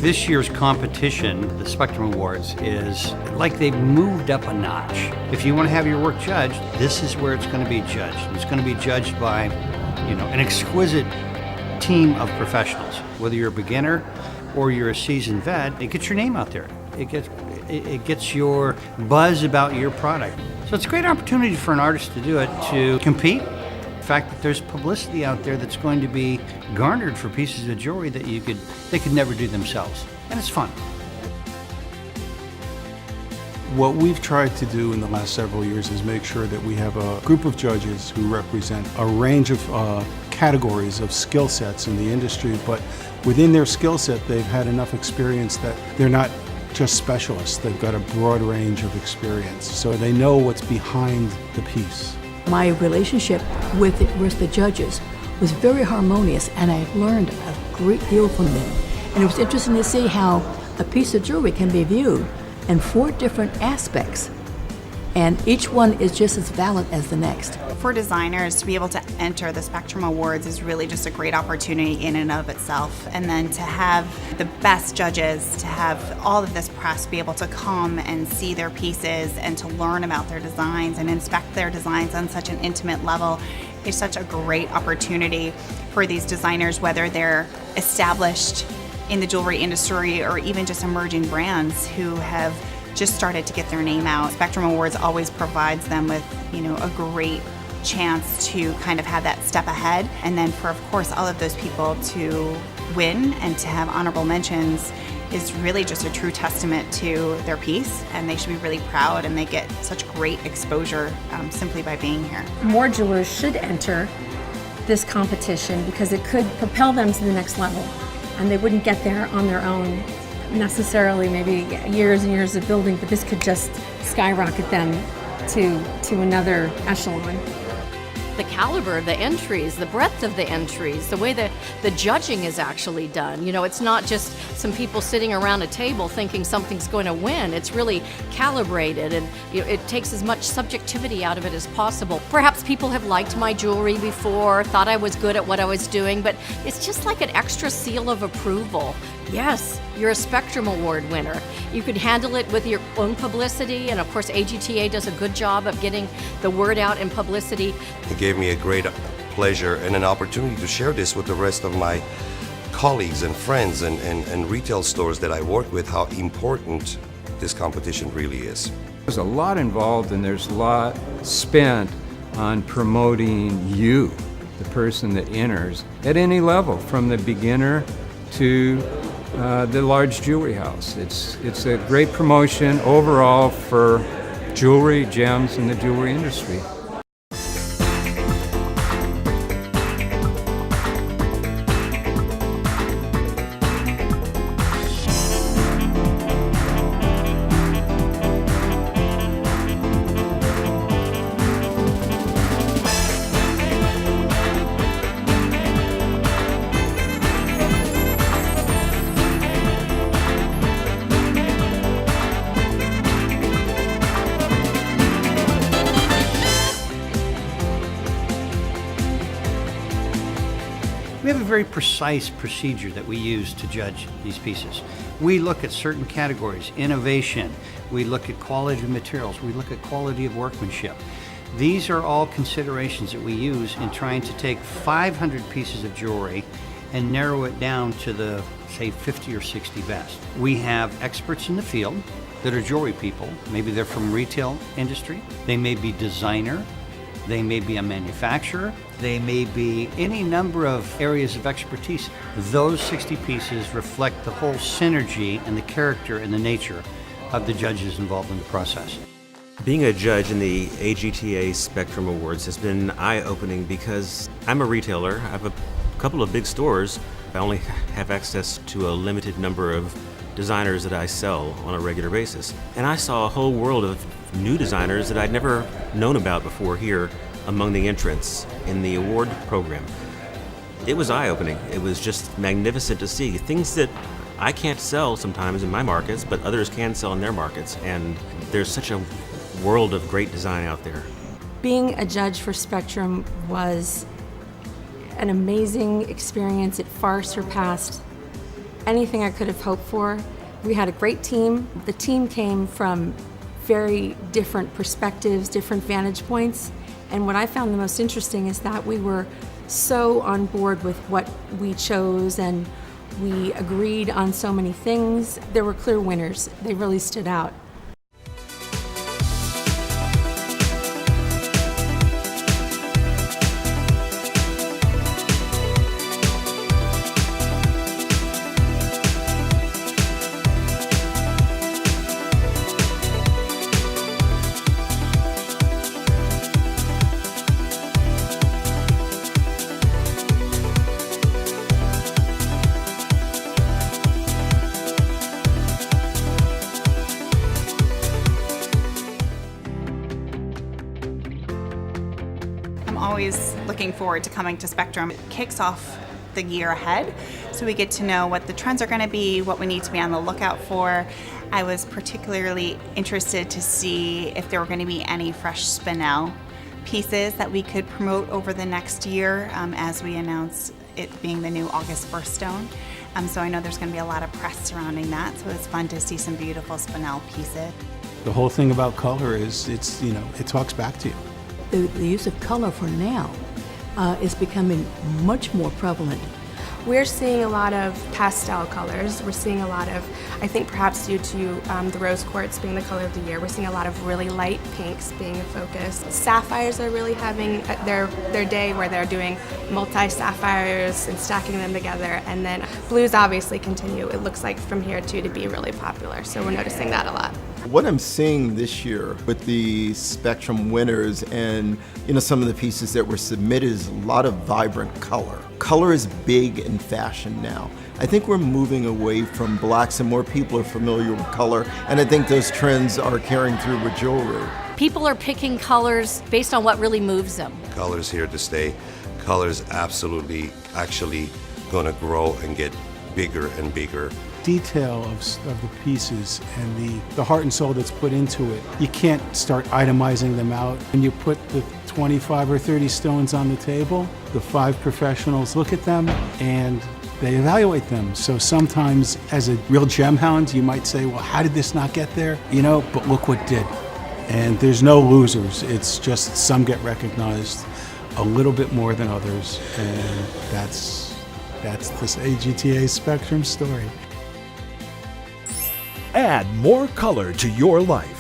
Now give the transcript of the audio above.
This year's competition, the Spectrum Awards, is like they've moved up a notch. If you want to have your work judged, this is where it's going to be judged. It's going to be judged by, an exquisite team of professionals. Whether you're a beginner or you're a seasoned vet, it gets your name out there. It gets your buzz about your product. So it's a great opportunity for an artist to do it, to compete. The fact that there's publicity out there that's going to be garnered for pieces of jewelry that they could never do themselves. And it's fun. What we've tried to do in the last several years is make sure that we have a group of judges who represent a range of categories of skill sets in the industry, but within their skill set they've had enough experience that they're not just specialists. They've got a broad range of experience, so they know what's behind the piece. My relationship with the judges was very harmonious, and I learned a great deal from them. And it was interesting to see how a piece of jewelry can be viewed in 4 different aspects, and each one is just as valid as the next. For designers to be able to enter the Spectrum Awards is really just a great opportunity in and of itself. And then to have the best judges, to have all of this press be able to come and see their pieces and to learn about their designs and inspect their designs on such an intimate level is such a great opportunity for these designers, whether they're established in the jewelry industry or even just emerging brands who have just started to get their name out. Spectrum Awards always provides them with, a great chance to kind of have that step ahead, and then for, of course, all of those people to win and to have honorable mentions is really just a true testament to their piece, and they should be really proud, and they get such great exposure simply by being here. More jewelers should enter this competition because it could propel them to the next level, and they wouldn't get there on their own necessarily, maybe years and years of building, but this could just skyrocket them to another echelon. The caliber of the entries, the breadth of the entries, the way the judging is actually done. It's not just some people sitting around a table thinking something's going to win. It's really calibrated, and it takes as much subjectivity out of it as possible. Perhaps people have liked my jewelry before, thought I was good at what I was doing, but it's just like an extra seal of approval. Yes, you're a Spectrum Award winner. You could handle it with your own publicity, and of course AGTA does a good job of getting the word out in publicity. It gave me a great pleasure and an opportunity to share this with the rest of my colleagues and friends and retail stores that I work with, how important this competition really is. There's a lot involved, and there's a lot spent on promoting you, the person that enters, at any level, from the beginner to the large jewelry house. It's a great promotion overall for jewelry, gems, and the jewelry industry. We have a very precise procedure that we use to judge these pieces. We look at certain categories: innovation, we look at quality of materials, we look at quality of workmanship. These are all considerations that we use in trying to take 500 pieces of jewelry and narrow it down to the, say, 50 or 60 best. We have experts in the field that are jewelry people. Maybe they're from retail industry, they may be designer, they may be a manufacturer, they may be any number of areas of expertise. Those 60 pieces reflect the whole synergy and the character and the nature of the judges involved in the process. Being a judge in the AGTA Spectrum Awards has been eye-opening because I'm a retailer. I have a couple of big stores. I only have access to a limited number of designers that I sell on a regular basis. And I saw a whole world of new designers that I'd never known about before here among the entrants in the award program. It was eye-opening. It was just magnificent to see things that I can't sell sometimes in my markets, but others can sell in their markets, and there's such a world of great design out there. Being a judge for Spectrum was an amazing experience. It far surpassed anything I could have hoped for. We had a great team. The team came from very different perspectives, different vantage points. And what I found the most interesting is that we were so on board with what we chose, and we agreed on so many things. There were clear winners. They really stood out. I'm always looking forward to coming to Spectrum. It kicks off the year ahead, so we get to know what the trends are going to be, what we need to be on the lookout for. I was particularly interested to see if there were going to be any fresh spinel pieces that we could promote over the next year as we announce it being the new August birthstone. So I know there's going to be a lot of press surrounding that, so it's fun to see some beautiful spinel pieces. The whole thing about color is it talks back to you. The use of color for now is becoming much more prevalent. We're seeing a lot of pastel colors. We're seeing a lot of, I think perhaps due to the rose quartz being the color of the year, we're seeing a lot of really light pinks being a focus. Sapphires are really having their day where they're doing multi-sapphires and stacking them together. And then blues obviously continue, it looks like from here too, to be really popular. So we're noticing that a lot. What I'm seeing this year with the Spectrum winners and some of the pieces that were submitted is a lot of vibrant color. Color is big in fashion now. I think we're moving away from blacks and more people are familiar with color, and I think those trends are carrying through with jewelry. People are picking colors based on what really moves them. Color's here to stay. Color's absolutely actually gonna grow and get bigger and bigger. Detail of the pieces and the heart and soul that's put into it. You can't start itemizing them out. When you put the 25 or 30 stones on the table, the 5 professionals look at them and they evaluate them. So sometimes as a real gem hound, you might say, well, how did this not get there? But look what did. And there's no losers. It's just some get recognized a little bit more than others. And that's this AGTA Spectrum story. Add more color to your life.